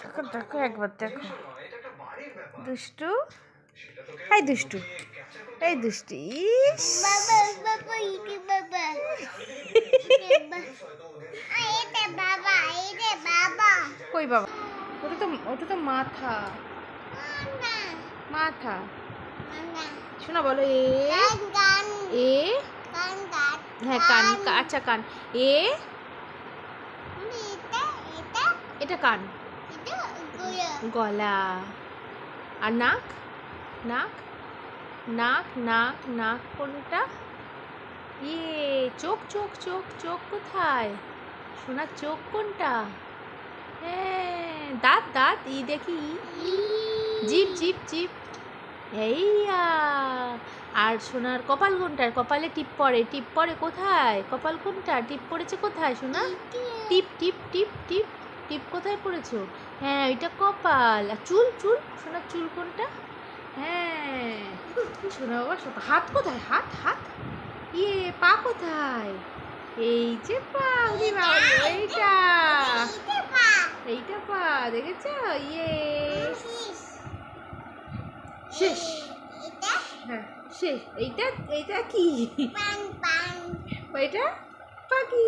দেখো দেখো একবার দেখো দুষ্টু। এই দুষ্টু, এই দুষ্টু। ইস কই বাবা? ওটা তো মাথা। মাথা শোনা বলো। এ হ্যাঁ কান। আচ্ছা কান। এটা কান। গলা। আর নাক। নাক নাক নাক নাক কোনটা? চোখ চোখ চোখ চোখ কোথায়? সোনার চোখ কোনটা? হ্যাঁ দাঁত দাঁত দেখি। জিভ জিভ জিভ। এইয়া। আর সোনার কপাল কোনটা? কপালে টিপ পড়ে কোথায়? কপাল কোনটা? টিপ পড়েছে কোথায় সোনা? টিপ টিপ টিপ টিপ টিপ কোথায় পড়েছো? হ্যাঁ ওইটা কপাল। আর চুল চুল সোনার চুল কোনটা? হ্যাঁ শোনা বাবা। হাত কোথায়? হাত হাত। পা কোথায়? এই যে পা। এইটা এইটা পা দেখেছ? শেষ। হ্যাঁ শেষ। এইটা এইটা কি? ওইটা পাখি।